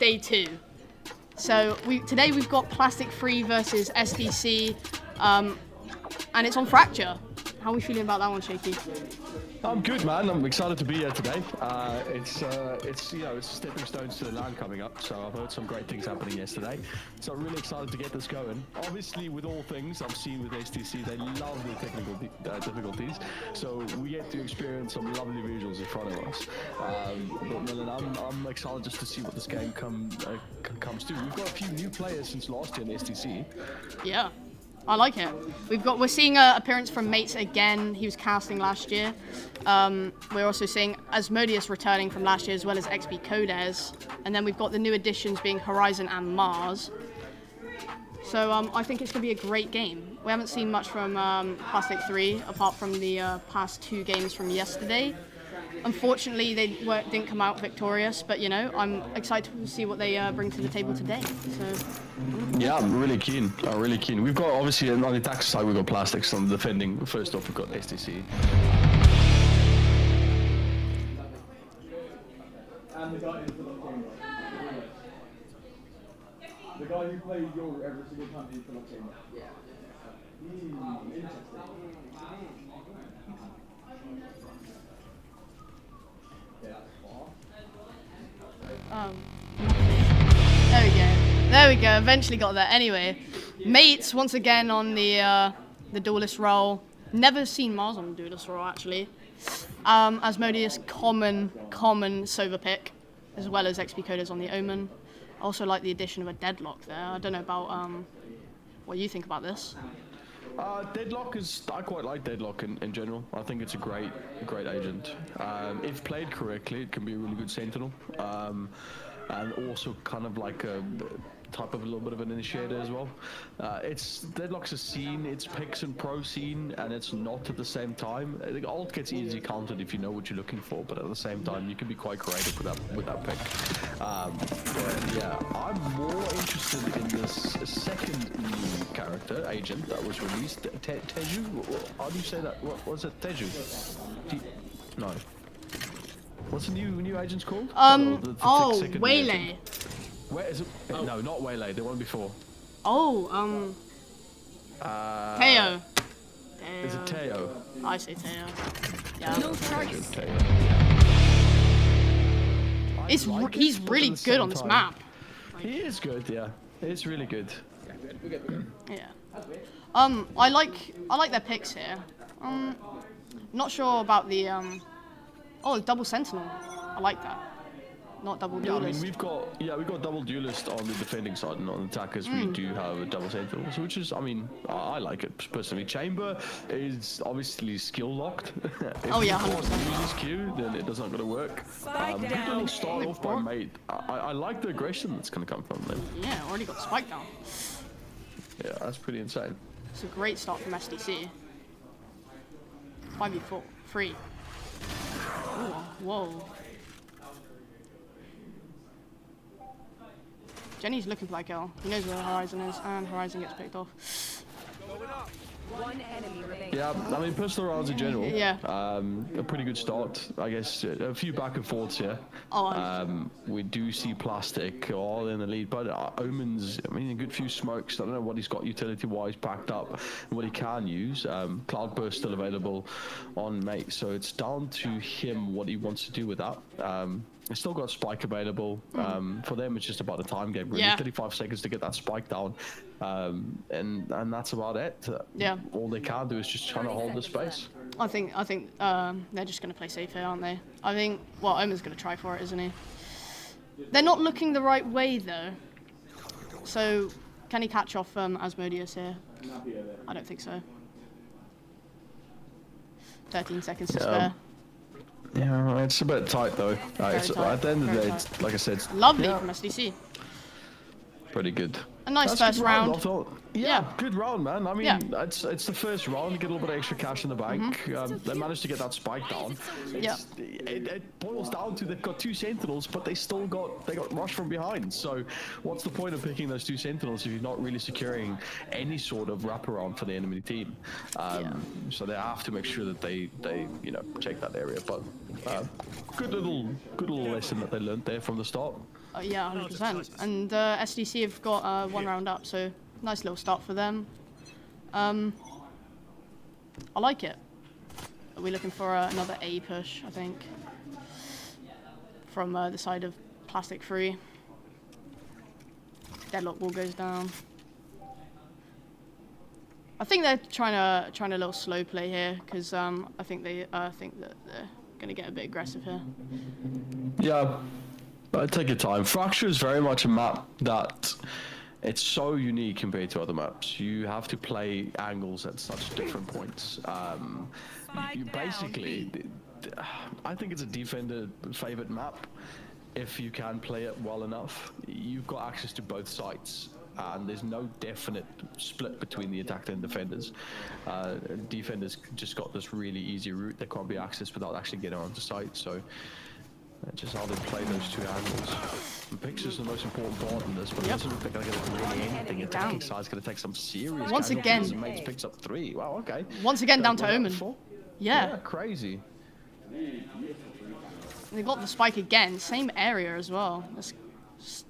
day 2. So today we've got Plastic3 versus SDC, and it's on Fracture. How are we feeling about that one, Shaky? I'm good, man. I'm excited to be here today. It's stepping stones to the LAN coming up, so I've heard some great things happening yesterday. So I'm really excited to get this going. Obviously, with all things I've seen with SDC, they love the technical difficulties, so we get to experience some lovely visuals in front of us. I'm excited just to see what this game comes to. We've got a few new players since last year in SDC. Yeah. I like it. We're seeing an appearance from Mates again. He was casting last year. We're also seeing Asmodeus returning from last year, as well as XP Codes. And then we've got the new additions being Horizon and Mars. So I think it's going to be a great game. We haven't seen much from Plastic3, apart from the past 2 games from yesterday. Unfortunately, they didn't come out victorious, but, you know, I'm excited to see what they bring to the table today. So. Yeah, I'm really keen. We've got, obviously, on the attack side, we've got Plastics. On the defending, first off, we've got SDC. And the guy who plays your every single time he's for the team. Yeah. Interesting. There we go. Eventually got there. Anyway, Mates once again on the duelist role. Never seen Mars on the duelist role actually. Asmodeus common Sova pick, as well as XP Codes on the Omen. I also like the addition of a Deadlock there. I don't know about what you think about this. Deadlock I quite like Deadlock in general. I think it's a great agent. If played correctly, it can be a really good sentinel. And also kind of like a type of a little bit of an initiator as well. Deadlock's a scene, it's picks and pro scene, and it's not at the same time. The ult gets easily counted if you know what you're looking for, but at the same time, you can be quite creative with that pick. But yeah, I'm more interested in this second new character, agent, that was released. Teju? How do you say that? What was it? Teju? No. What's the new agent's called? Waylay. Where is it? Oh. No, not Waylay. The one before. Teo. Is it Teo? I say Teo. Yeah. No he's really good on this map. He is good, yeah. He's really good. Yeah. I like their picks here. Not sure about the double sentinel. I like that. Not double duelist. Yeah, I mean we've got double duelist on the defending side, and on attackers we do have a double sentinel, which is, I mean, I like it personally. Chamber is obviously skill locked. If you use his Q, then it does not gonna work. Good little start off by Mate. I like the aggression that's gonna come from them. Yeah, already got spike down. Yeah, that's pretty insane. It's a great start from SDC. 5v4, 3. Ooh, whoa. Jenny's looking for that kill. He knows where Horizon is, and Horizon gets picked off. One enemy remains. Yeah, I mean, personal rounds in general. Yeah. A pretty good start, I guess. A few back and forths here. We do see Plastic all in the lead, but Omen's, I mean, a good few smokes. I don't know what he's got utility-wise backed up, and what he can use. Cloudburst still available on Mate, so it's down to him what he wants to do with that. He's still got Spike available. For them, it's just about a time game. Really, 35 seconds to get that Spike down, and that's about it. Yeah. All they can do is just trying to hold the space. I think they're just going to play safe here, aren't they? I think, well, Omen's going to try for it, isn't he? They're not looking the right way, though. So, can he catch off Asmodeus here? I don't think so. 13 seconds to spare. Yeah, it's a bit tight, though. At the end of the day, it's, like I said... It's lovely from SDC. Pretty good. A nice first round. Yeah, good round, man. I mean, it's the first round. You get a little bit of extra cash in the bank. They managed to get that spike down. It boils down to they've got 2 sentinels, but they got rushed from behind. So what's the point of picking those 2 sentinels if you're not really securing any sort of wraparound for the enemy team? So they have to make sure that they check that area. But good little lesson that they learned there from the start. Yeah, 100%. And SDC have got 1 round up, so nice little start for them. I like it. Are we looking for another A push, I think, from the side of Plastic3. Deadlock wall goes down. I think they're trying a little slow play here, because I think they think that they're gonna get a bit aggressive here. Yeah, but take your time. Fracture is very much a map that it's so unique compared to other maps. You have to play angles at such different points. You basically, I think it's a defender favorite map. If you can play it well enough, you've got access to both sides. And there's no definite split between the attacker and defenders. Defenders just got this really easy route that can't be accessed without actually getting onto site. So that's just how they play those two angles. And picture's the most important part in this, but it doesn't look like they're going to do really anything. Attacking side's going to take some serious. Once again, Mates picks up 3. Wow, okay. Once again, down to Omen. Yeah, crazy. They got the spike again, same area as well. That's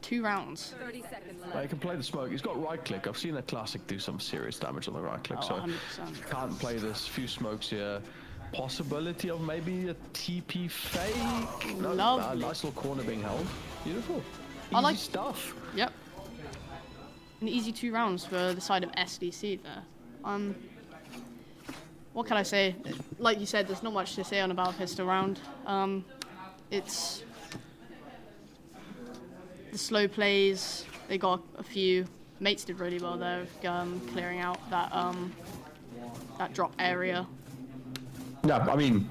2 rounds. 30 seconds left. He can play the smoke. He's got right click. I've seen that classic do some serious damage on the right click. Oh, so 100%. can't play this. Few smokes here. Possibility of maybe a TP fake. No, nice little corner being held. Beautiful. Easy I like stuff. Yep. An easy 2 rounds for the side of SDC there. What can I say? Like you said, there's not much to say on a Battle Pistol round. It's the slow plays. They got a few. Mates did really well there, clearing out that that drop area. Yeah, I mean,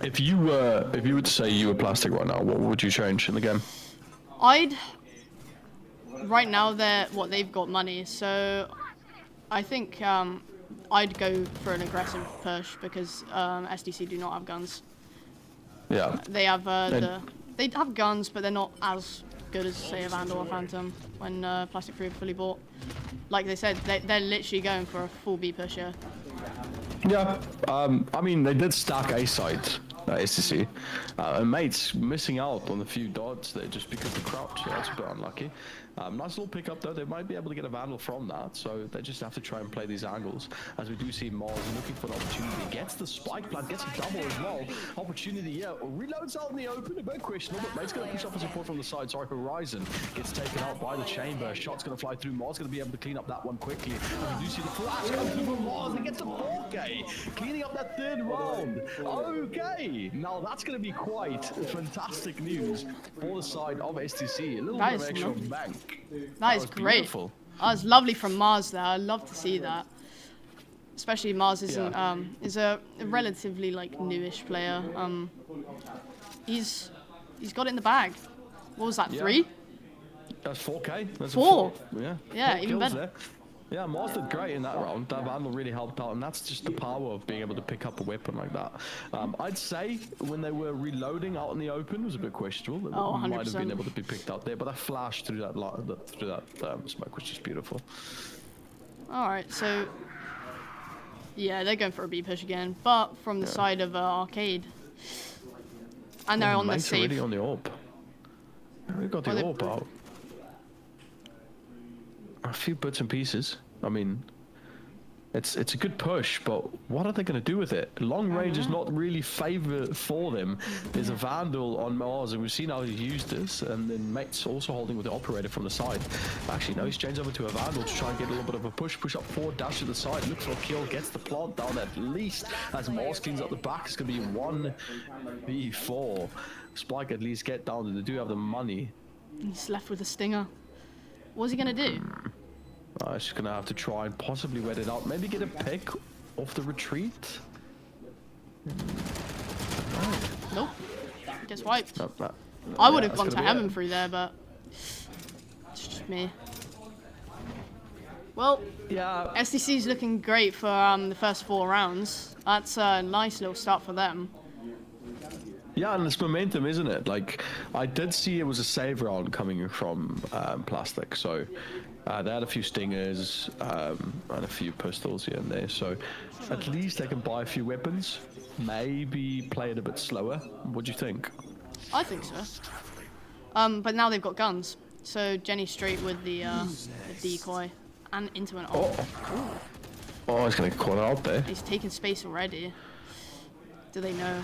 if you were to say you were Plastic right now, what would you change in the game? Right now they've got money, so I think I'd go for an aggressive push because SDC do not have guns. Yeah. They have they have guns, but they're not as good as say a Vandal or Phantom when Plastic3 are fully bought. Like they said, they're literally going for a full B push here. Yeah, I mean, they did stack A side, SDC, and Mates missing out on a few dots there just because of the crouch, so that's a bit unlucky. Nice little pickup though, they might be able to get a Vandal from that, so they just have to try and play these angles. As we do see Mars looking for an opportunity, gets the spike plant, gets a double as well. Opportunity, yeah, reloads out in the open, a bit questionable, but Mate's going to push up a support from the side. Sorry, Horizon gets taken out by the chamber, shot's going to fly through, Mars going to be able to clean up that one quickly. And we do see the flash come through from Mars, and gets a 4K, cleaning up that 3rd round. Okay, now that's going to be quite fantastic news for the side of STC. A little bit of extra bank. That is great. Beautiful. That was lovely from Mars there. I love to see that. Especially Mars isn't is a relatively like newish player. He's got it in the bag. What was that? 3? That's 4K. That's 4. Yeah. Yeah, 4 even better. there. Yeah, Mars did great in that round. That Vandal really helped out, and that's just the power of being able to pick up a weapon like that. I'd say when they were reloading out in the open was a bit questionable. It might have been able to be picked up there, but that flash through that smoke was just beautiful. All right, so yeah, they're going for a B push again, but from the side of Arcade, and they're on the safe. Already on the AWP. We got the AWP out. A few bits and pieces. I mean, it's a good push, but what are they going to do with it? Long range is not really favored for them. There's a Vandal on Mars, and we've seen how he used this, and then Mates also holding with the operator from the side. Actually, no, he's changed over to a Vandal to try and get a little bit of a push up forward, dash to the side, looks for a kill, gets the plant down at least. As Mars cleans up the back, it's going to be 1v4. Spike at least get down, and they do have the money. He's left with a stinger. What's he gonna do? He's just gonna have to try and possibly wet it out. Maybe get a pick off the retreat. Nope. Gets wiped. I would have gone to Heaven through there, but it's just me. Well, yeah. SDC's looking great for the first 4 rounds. That's a nice little start for them. Yeah, and it's momentum, isn't it? Like, I did see it was a save round coming from Plastic, so they had a few stingers and a few pistols here and there, so at least they can buy a few weapons, maybe play it a bit slower. What do you think? I think so. But now they've got guns. So Jenny straight with the decoy and into an ult. Oh, he's gonna call it out there. He's taking space already. Do they know?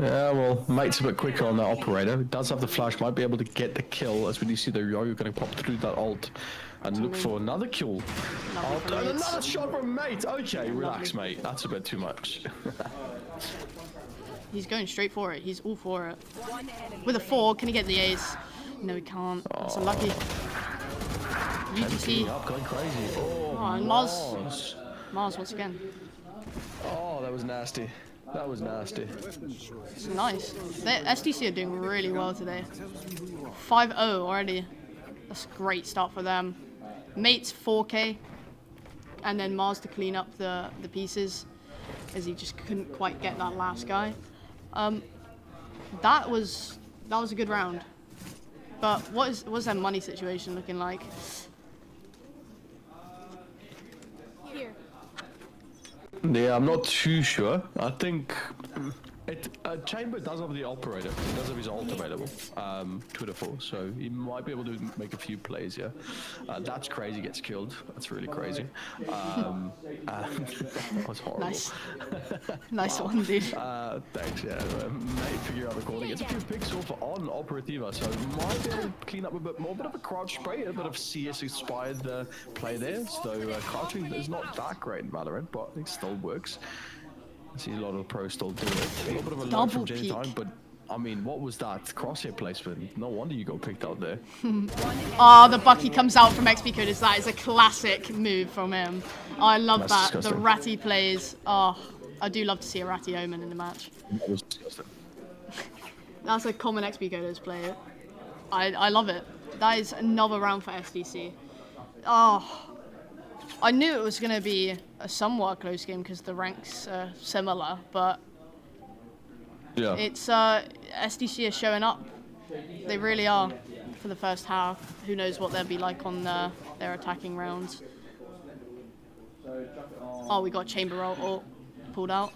Yeah, well, Mate's a bit quicker on that operator. He does have the flash, might be able to get the kill. As when you see the Yo-Yo gonna pop through that ult and look for another kill. And another shot from Mate. Okay, relax, mate. That's a bit too much. He's going straight for it. He's all for it. With a 4, can he get the ace? No, he can't. That's unlucky. UTC. Going crazy. And Mars once again. Oh, that was nasty. That was nasty. It's nice. SDC are doing really well today. 5-0 already. That's a great start for them. Mate's 4K. And then Mars to clean up the pieces, as he just couldn't quite get that last guy. That was a good round. But what's their money situation looking like? Yeah, I'm not too sure. I think Chamber does have the operator. He does have his ult available. Twitter 4, so he might be able to make a few plays. Yeah, that's crazy. Gets killed. That's really crazy. That was horrible. Nice, nice one, dude. Thanks. Yeah, mate, figure out the corner. Gets a few picks off on Operativa, so might be able to clean up a bit more. Bit of a crouch spray, a bit of CS inspired play there. So crouching is not that great in Valorant, but it still works. I see a lot of pros still do it. A little bit of a load from Jenny time, but I mean, what was that crosshair placement? No wonder you got picked out there. Oh, the Bucky comes out from XP Coders. That is a classic move from him. Oh, I love that. Disgusting. The Ratty plays. Oh, I do love to see a Ratty Omen in the match. That was disgusting. That's a common XP Coders play. I love it. That is another round for SDC. Oh. I knew it was going to be a somewhat close game because the ranks are similar, but yeah, it's SDC are showing up. They really are for the first half. Who knows what they'll be like on their attacking rounds. Oh, we got Chamber ult pulled out.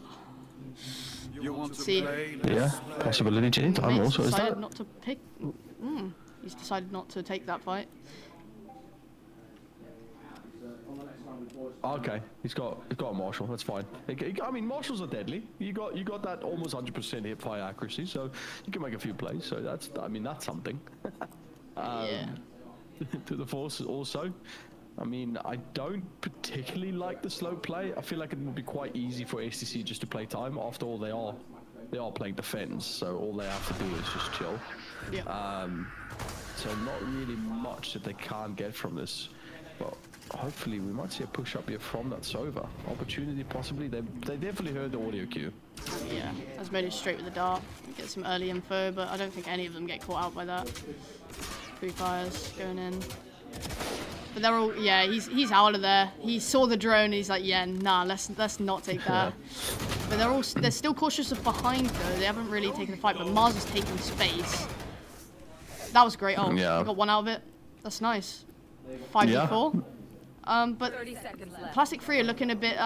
Let's see. Yeah, possibility Jenny time also is that. Not to pick. He's decided not to take that fight. Okay, he's got a Marshall. That's fine. I mean, Marshalls are deadly. You got that almost 100% hip fire accuracy, so you can make a few plays. So that's something. Yeah. To the force also. I mean, I don't particularly like the slow play. I feel like it would be quite easy for SDC just to play time. After all, they are playing defense, so all they have to do is just chill. Yeah. So not really much that they can't get from this, but hopefully we might see a push up here from that Sova. Opportunity possibly. They definitely heard the audio cue. Yeah, Asmodeus straight with the dart. Get some early info, but I don't think any of them get caught out by that. 3 fires going in. But they're all, yeah, he's out of there. He saw the drone and he's like, yeah, nah, let's not take that. But they're still cautious of behind though. They haven't really taken the fight, but Mars is taking space. That was great. Oh, yeah. We got one out of it. That's nice. 5v4. But Plastic3 are looking a bit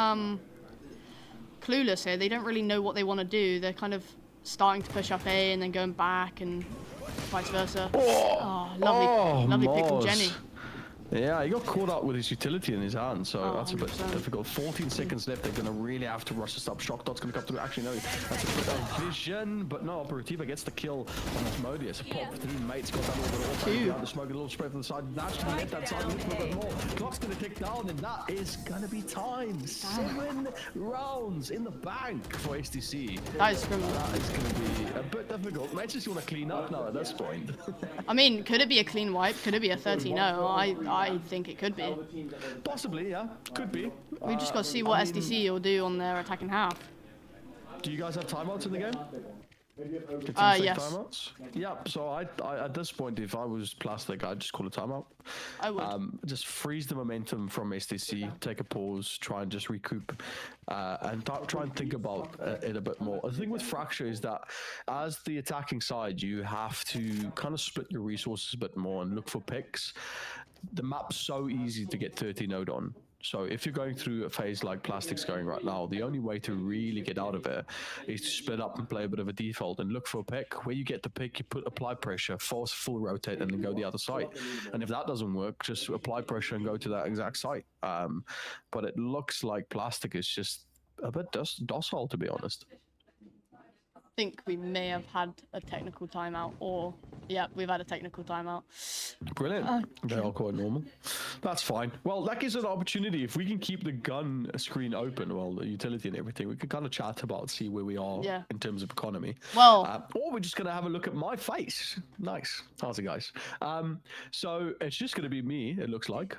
clueless here. They don't really know what they want to do. They're kind of starting to push up A and then going back and vice versa. Oh, lovely pick from Jenny. Yeah, he got caught up with his utility in his hand, so that's a bit difficult. 14 seconds left. They're going to really have to rush this up. Shock Dot's going to come through. Actually, no, that's a bit of vision, but no, Operativa gets the kill on Asmodeus. Pop 3 mates got that little bit of the smoke, a little spray from the side. Naturally, left that side, look for a bit more. Clock's going to tick down, and that is going to be time. 7 rounds in the bank for SDC. That is criminal. That is going to be a bit difficult. Mates just want to clean up now at this point. I mean, could it be a clean wipe? Could it be a 13-0? I think it could be. Possibly, yeah. Could be. We've just got to see what SDC will do on their attacking half. Do you guys have timeouts in the game? Yes. Timeouts? Yeah, so I at this point, if I was Plastic, I'd just call a timeout. I would. Just freeze the momentum from SDC, take a pause, try and just recoup, and try and think about it a bit more. The thing with Fracture is that as the attacking side, you have to kind of split your resources a bit more and look for picks. The map's so easy to get 13-0'd on. So if you're going through a phase like Plastic's going right now, the only way to really get out of it is to split up and play a bit of a default and look for a pick. Where you get the pick, you apply pressure, force full rotate, and then go the other side. And if that doesn't work, just apply pressure and go to that exact site. But it looks like Plastic is just a bit docile, to be honest. I think we may have had a technical timeout, or yeah, we've had a technical timeout. Brilliant. They're all quite normal. That's fine. Well, that gives us an opportunity. If we can keep the gun screen open, well, the utility and everything, we can kind of chat about, see where we are in terms of economy. Well, or we're just going to have a look at my face. Nice. How's it, guys? So it's just going to be me, it looks like.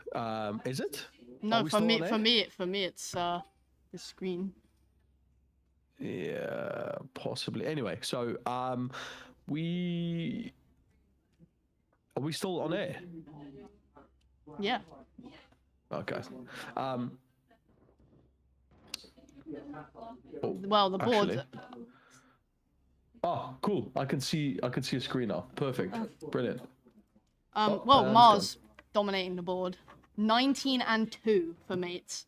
Is it? No, for me, it's the screen. Yeah, possibly. Anyway, so are we still on air? Yeah. Okay. Well, the board. Actually. Oh, cool. I can see a screen now. Perfect. Brilliant. Well, Mars dominating the board. 19-2 for mates.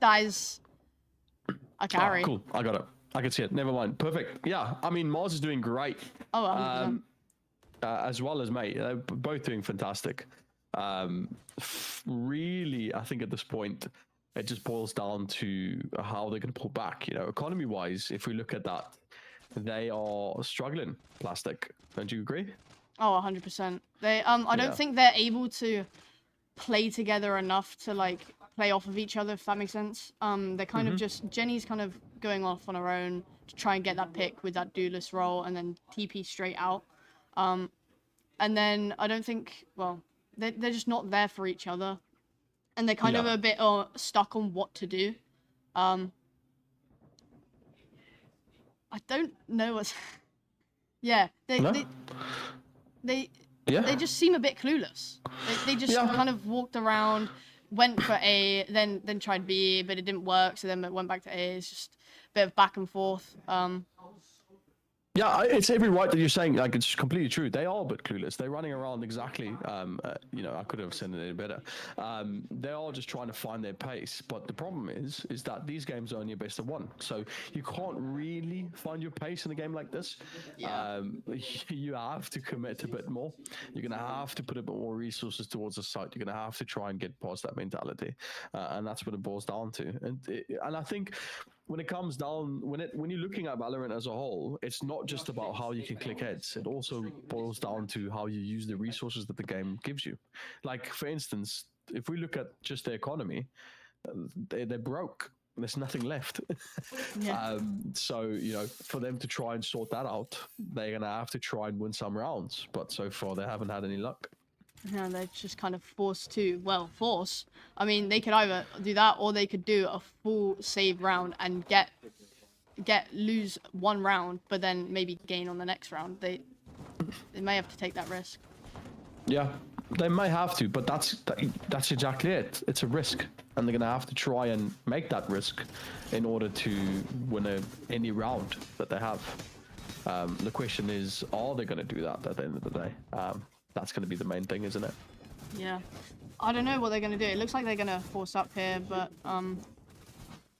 That is a carry. Oh, cool. I got it. I can see it. Never mind. Perfect. Yeah. I mean, Mars is doing great. Oh, 100%. As well as mate. They're both doing fantastic. Really, I think at this point, it just boils down to how they're going to pull back. You know, economy-wise, if we look at that, they are struggling. Plastic. Don't you agree? Oh, 100%. They I don't think they're able to play together enough to like play off of each other, if that makes sense. They're kind of just Jenny's kind of going off on her own to try and get that pick with that duelist role and then TP straight out. And then I don't think, well, they're just not there for each other. And they're kind of a bit stuck on what to do. I don't know what's... yeah, they just seem a bit clueless. They just kind of walked around, went for A, then tried B, but it didn't work, so then it went back to A. It's just a bit of back and forth. Yeah, it's every right that you're saying. Like, it's completely true. They are a bit clueless. They're running around exactly. You know, I could have said it better. They are just trying to find their pace. But the problem is that these games are only a best of one. So you can't really find your pace in a game like this. Yeah. You have to commit a bit more. You're gonna have to put a bit more resources towards the site. You're gonna have to try and get past that mentality, and that's what it boils down to. And I think when it comes down, when you're looking at Valorant as a whole, it's not just about how you can click heads. It also boils down to how you use the resources that the game gives you. Like, for instance, if we look at just the economy, they're broke. There's nothing left. So, you know, for them to try and sort that out, they're going to have to try and win some rounds. But so far, they haven't had any luck. Yeah, they're just kind of forced to, force. I mean, they could either do that or they could do a full save round and lose one round, but then maybe gain on the next round. They may have to take that risk. Yeah, they may have to, but that's exactly it. It's a risk, and they're gonna have to try and make that risk in order to win any round that they have. The question is, are they gonna do that at the end of the day? That's going to be the main thing, isn't it? Yeah. I don't know what they're going to do. It looks like they're going to force up here, but...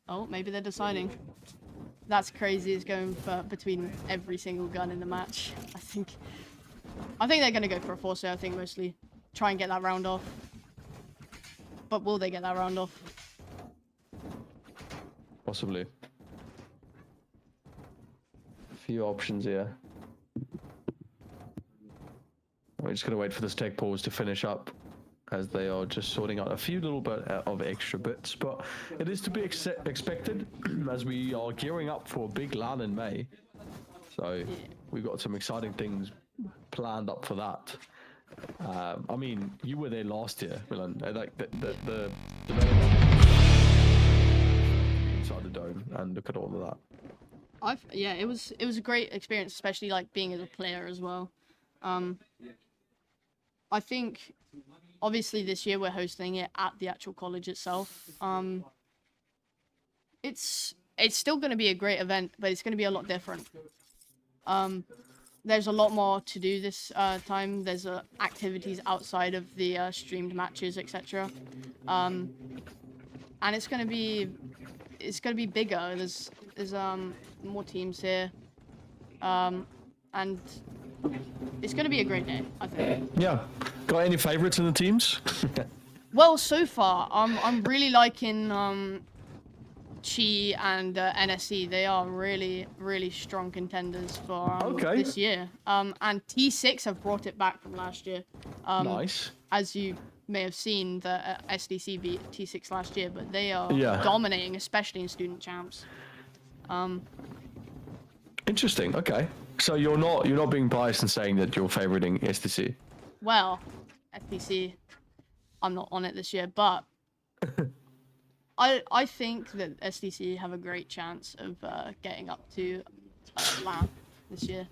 oh, maybe they're deciding. That's crazy. It's going for between every single gun in the match. I think they're going to go for a force here, I think, mostly. Try and get that round off. But will they get that round off? Possibly. A few options here. We're just going to wait for this tech pause to finish up, as they are just sorting out a few little bit of extra bits. But it is to be expected, as we are gearing up for a big LAN in May. So we've got some exciting things planned up for that. I mean, you were there last year, Milan. Like the inside the dome, and look at all of that. Yeah, it was a great experience, especially like being as a player as well. I think, obviously, this year we're hosting it at the actual college itself. It's still going to be a great event, but it's going to be a lot different. there's a lot more to do this time. There's activities outside of the streamed matches, etc. And it's gonna be bigger. There's more teams here, and it's gonna be a great day, I think. Yeah. Got any favorites in the teams? Well, so far, I'm really liking Chi and NSC. They are really, really strong contenders for this year. And T6 have brought it back from last year. Nice. As you may have seen, the SDC beat T6 last year, but they are dominating, especially in student champs. Interesting. Okay. So you're not being biased in saying that you're favoriting SDC. Well, SDC, I'm not on it this year, but I think that SDC have a great chance of getting up to LAN this year.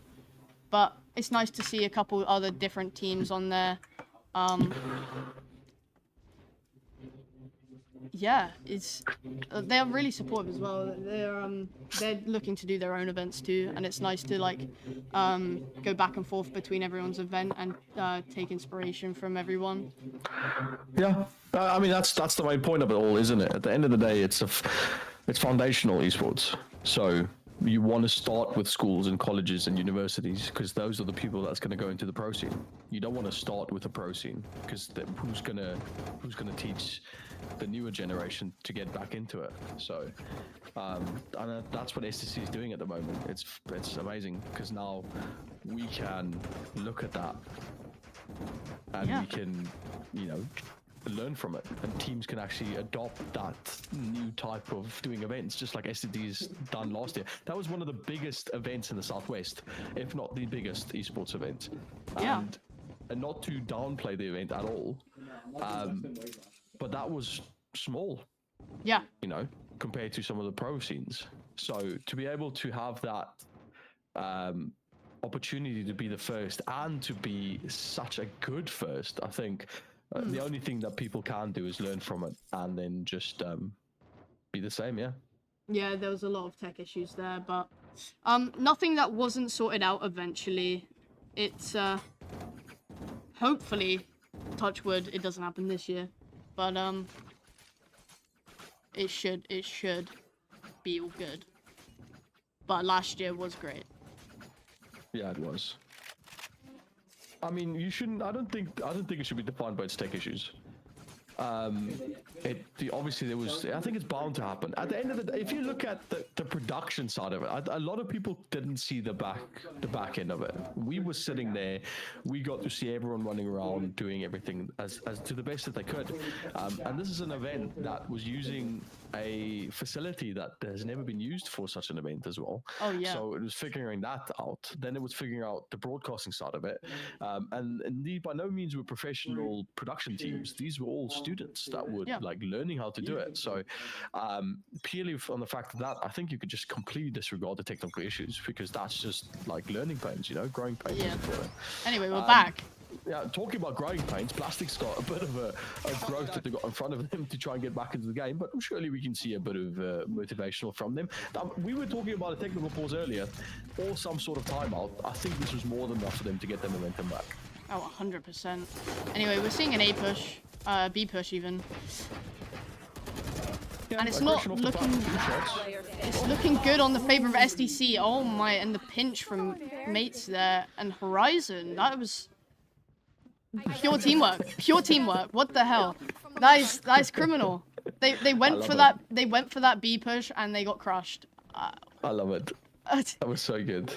But it's nice to see a couple other different teams on there. Yeah, they're really supportive as well. They're looking to do their own events too, and it's nice to like go back and forth between everyone's event and take inspiration from everyone. Yeah, I mean that's the main point of it all, isn't it? At the end of the day, it's foundational esports. So you want to start with schools and colleges and universities because those are the people that's going to go into the pro scene. You don't want to start with a pro scene because who's gonna teach the newer generation to get back into it. So and that's what SDC is doing at the moment. It's amazing because now we can look at that and we can learn from it, and teams can actually adopt that new type of doing events, just like SDC's done last year. That was one of the biggest events in the Southwest, if not the biggest esports event. And not to downplay the event at all, but that was small. Yeah. Compared to some of the pro scenes. So to be able to have that opportunity to be the first and to be such a good first, I think the only thing that people can do is learn from it and then just be the same. Yeah, there was a lot of tech issues there, but nothing that wasn't sorted out eventually. It's hopefully, touch wood, it doesn't happen this year, but it should be all good. But last year was great. Yeah, it was. I mean, you shouldn't. I don't think it should be defined by its tech issues. Obviously there was. I think it's bound to happen. At the end of the day, if you look at the production side of it, a lot of people didn't see the back end of it. We were sitting there. We got to see everyone running around doing everything as to the best that they could. And this is an event that was using a facility that has never been used for such an event as well. Oh yeah. So it was figuring that out. Then it was figuring out the broadcasting side of it. And these by no means were professional production teams. These were all students that were like learning how to do it. So purely on the fact of that, I think you could just completely disregard the technical issues because that's just like learning pains, growing pains. Yeah. Anyway, we're back. Yeah, talking about growing pains, Plastic's got a bit of a growth that they've got in front of them to try and get back into the game, but surely we can see a bit of motivational from them. We were talking about a technical pause earlier, or some sort of timeout. I think this was more than enough for them to get their momentum back. Oh, 100%. Anyway, we're seeing an A push, B push even. Yeah, and it's not looking... It's looking good on the favor of SDC. Oh my, and the pinch from mates there, and Horizon. That was... Pure teamwork. What the hell? That is criminal. They went for that. They went for that B push and they got crushed. I love it. That was so good.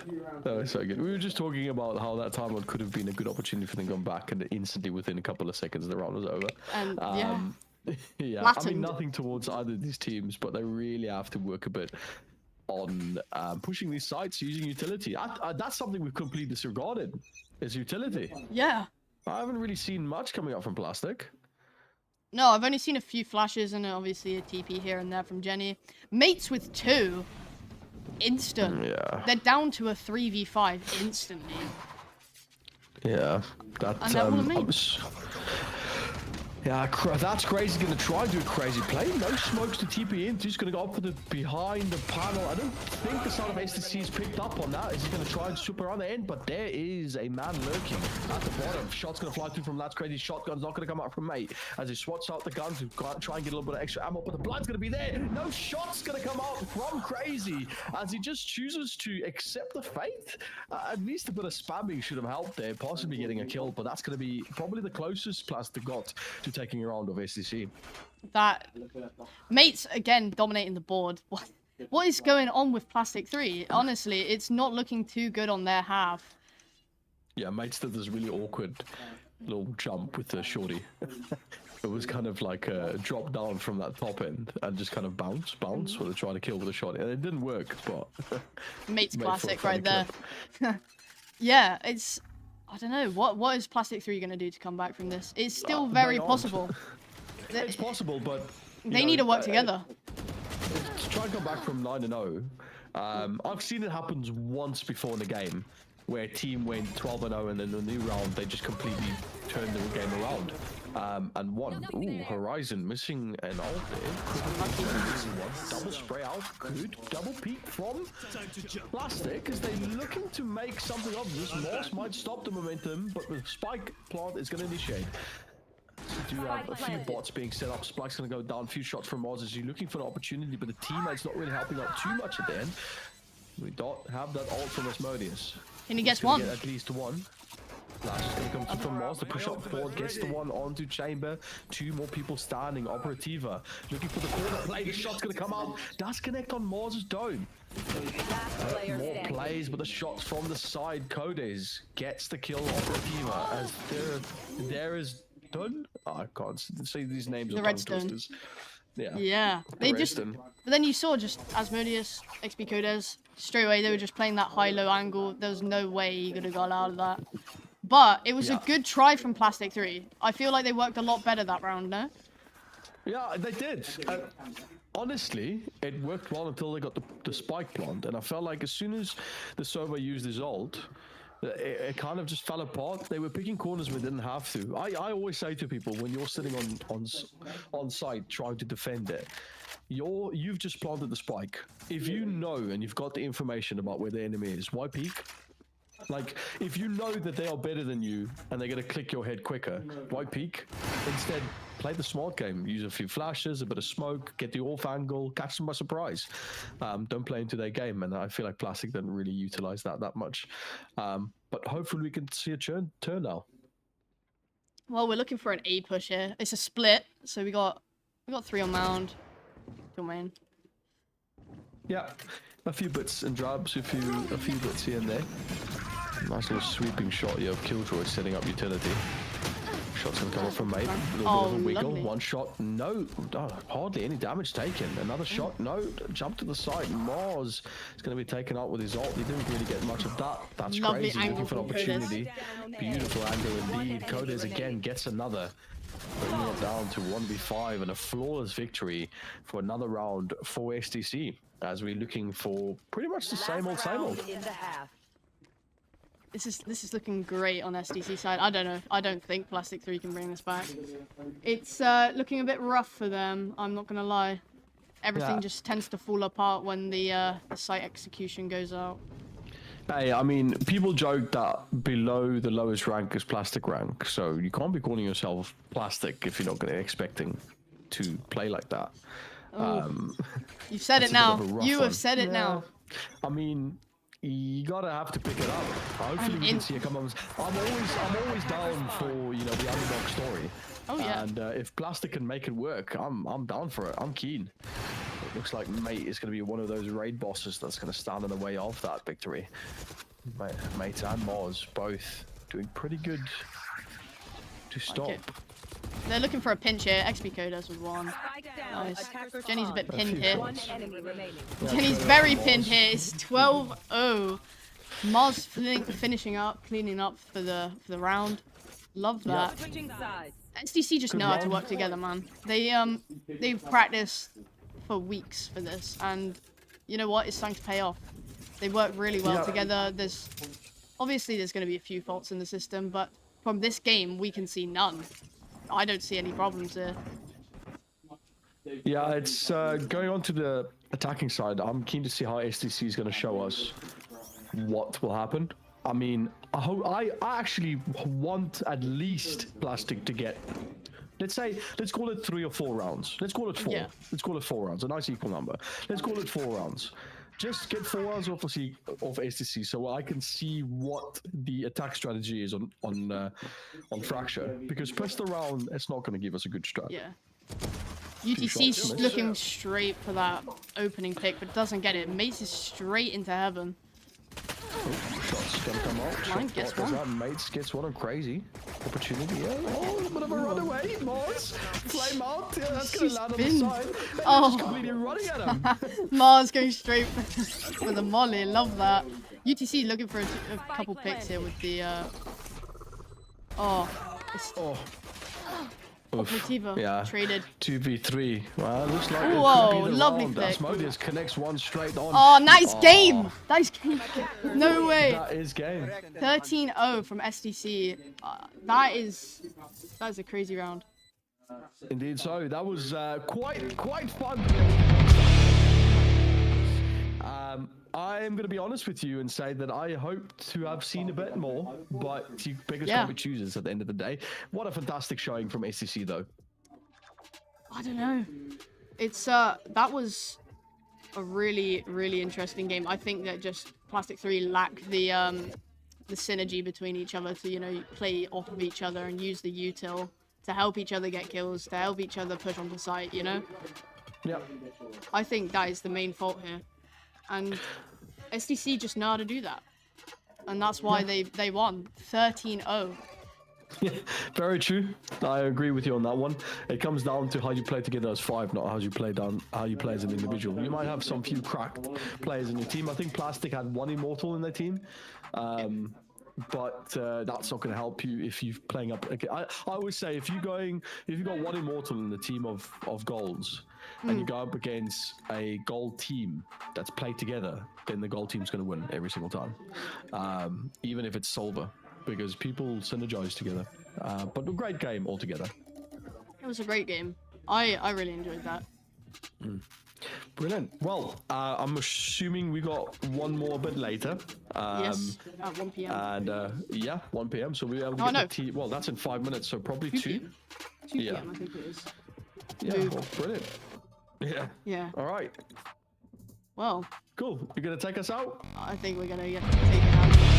We were just talking about how that timeout could have been a good opportunity for them to come back, and instantly within a couple of seconds the round was over. And yeah. I mean, nothing towards either of these teams, but they really have to work a bit on pushing these sites using utility. That's something we've completely disregarded, is utility. Yeah. I haven't really seen much coming up from Plastic. No, I've only seen a few flashes and obviously a TP here and there from Jenny. Mates with 2. Instant. Yeah. They're down to a 3v5 instantly. Yeah. And that Yeah, that's crazy. Gonna try and do a crazy play. No smokes to TP in. He's gonna go up for the behind the panel. I don't think the side of SDC is picked up on that. Is he gonna try and swoop around the end? But there is a man lurking at the bottom. Shot's gonna fly through from That's Crazy. Shotgun's not gonna come out from Mate as he swats out the gun to try and get a little bit of extra ammo. But the blind's gonna be there. No shot's gonna come out from Crazy as he just chooses to accept the fate. At least a bit of spamming should have helped there, possibly getting a kill. But that's gonna be probably the closest Plastic got to taking a round of SDC. That Mates again dominating the board. What is going on with Plastic3? Honestly, it's not looking too good on their half. Yeah, Mates did this really awkward little jump with the shorty. It was kind of like a drop down from that top end and just kind of bounce while they trying to kill with a shot. And it didn't work, but Mates classic right there. Yeah, it's I don't know what is Plastic3 going to do to come back from this. It's still very possible. It's possible, but they need to work together. To try and come back from 9-0, I've seen it happen once before in the game, where a team went 12-0 and then the new round they just completely turned the game around and won. Ooh, Horizon missing an ult there. Double spray out, good double peek from Plastic as they're looking to make something of this. Moss might stop the momentum, but the spike plant is going to initiate. We do have a few bots being set up. Spike's going to go down. A few shots from Moz as he's looking for an opportunity, but the teammate's not really helping out too much at the end. We don't have that ult from Asmodeus. And he gets one. Get at least one. Flash is going to come from Moz. The push up forward gets the one onto Chamber. Two more people standing. Operativa looking for the corner play. The shot's going to come out. Does connect on Moz's dome. More plays, but the shots from the side. Codes gets the kill. Operativa as there is done. Oh, I can't say these names. The redstone. Yeah. They just. But then you saw just Asmodeus, XP Codes straight away. They were just playing that high-low angle. There was no way he could have got out of that. But it was a good try from Plastic3. I feel like they worked a lot better that round, no? Yeah, they did. Honestly, it worked well until they got the spike plant, and I felt like as soon as the server used his ult, it kind of just fell apart. They were picking corners we didn't have to. I always say to people, when you're sitting on site trying to defend it, you've just planted the spike. If you know and you've got the information about where the enemy is, why peek? Like, if you know that they are better than you and they're going to click your head quicker, why peek? Instead, play the smart game. Use a few flashes, a bit of smoke, get the off angle, catch them by surprise. Don't play into their game, and I feel like Plastic didn't really utilize that much. But hopefully we can see a turn now. Well, we're looking for an A push here. It's a split, so we got 3 on mound, 2 on main. Yeah, a few bits and jabs, a few bits here and there. Nice little sweeping shot here of Killjoy setting up utility. Shot's gonna come off from Mate. A little bit of a wiggle. Lovely. One shot, no, hardly any damage taken. Another shot, no, jump to the side. Mars is gonna be taken out with his ult. He didn't really get much of that. That's Lovely crazy. angle Looking for an from opportunity. Beautiful angle indeed. Codes again gets another. Bringing it down to 1v5 and a flawless victory for another round for SDC. As we're looking for pretty much the same old. This is looking great on SDC side. I don't know. I don't think Plastic3 can bring this back. It's looking a bit rough for them. I'm not gonna lie. Everything just tends to fall apart when the site execution goes out. Hey, I mean, people joke that below the lowest rank is Plastic rank, so you can't be calling yourself Plastic if you're not going to expecting to play like that. You've said it now. You have said it now. I mean, you gotta have to pick it up. Hopefully we can see it come on. I'm always down for the underdog story. Oh yeah. And if Plastic can make it work, I'm down for it. I'm keen. It looks like Mate is going to be one of those raid bosses that's going to stand in the way of that victory. Mate and Moz both doing pretty good to stop. They're looking for a pinch here. XP Codes with one. Nice. Jenny's a bit pinned here. Jenny's very pinned here. It's 12-0. Moz finishing up, cleaning up for the round. Love that. SDC just know how to work together, man. They've practiced for weeks for this, and you know what? It's starting to pay off. They work really well together. Obviously there's going to be a few faults in the system, but from this game we can see none. I don't see any problems there. Yeah, it's going on to the attacking side. I'm keen to see how SDC is going to show us what will happen. I mean, I actually want at least Plastic to get, let's call it 3 or 4 rounds. Let's call it 4. Yeah. Let's call it 4 rounds. A nice equal number. Let's call it 4 rounds. Just get 4 rounds off SDC so I can see what the attack strategy is on Fracture. Because pistol round, it's not going to give us a good strat. Yeah. UTC's shots, just looking straight for that opening pick, but doesn't get it. Mates is straight into heaven. Shots gonna come out. Mine gets one. That Mates gets one. Crazy opportunity. Yeah. Oh, a bit of a runaway. Mars. Flame out. Yeah, that's gonna land on the side. Oh. Just completely running at him. Mars going straight for the molly. Love that. UTC looking for a couple picks here with the. Motiva Yeah. traded. 2v3. Well, it looks like Whoa, it could be the lovely round. pick. Asmodeus connects one straight on. Oh, nice game! Nice game. No way. That is game. 13-0 from SDC. That is a crazy round. Indeed. So that was quite fun. I'm going to be honest with you and say that I hope to have seen a bit more, but beggars can't be choosers at the end of the day. What a fantastic showing from SDC, though. I don't know. It's that was a really interesting game. I think that just Plastic3 lacked the synergy between each other to play off of each other and use the util to help each other get kills, to help each other push onto site. Yeah. I think that is the main fault here. And SDC just know how to do that. And that's why they won 13-0. Very true. I agree with you on that one. It comes down to how you play together as 5, not how you play as an individual. You might have some few cracked players in your team. I think Plastic had 1 Immortal in their team. But that's not going to help you if you're playing up. I always say if you've got 1 Immortal in the team of golds, and you go up against a gold team that's played together, then the gold team's going to win every single time, even if it's Solver, because people synergize together. But a great game altogether. It was a great game. I really enjoyed that. Brilliant. Well, I'm assuming we got one more a bit later. Yes, at 1 p.m. And yeah, 1 p.m. So we'll be able to get the tea. Well, that's in 5 minutes, so probably 2. 2 p.m. I think it is. Yeah, well, brilliant. Yeah. Yeah. All right. Well. Cool. You're going to take us out? I think we're going to take it out.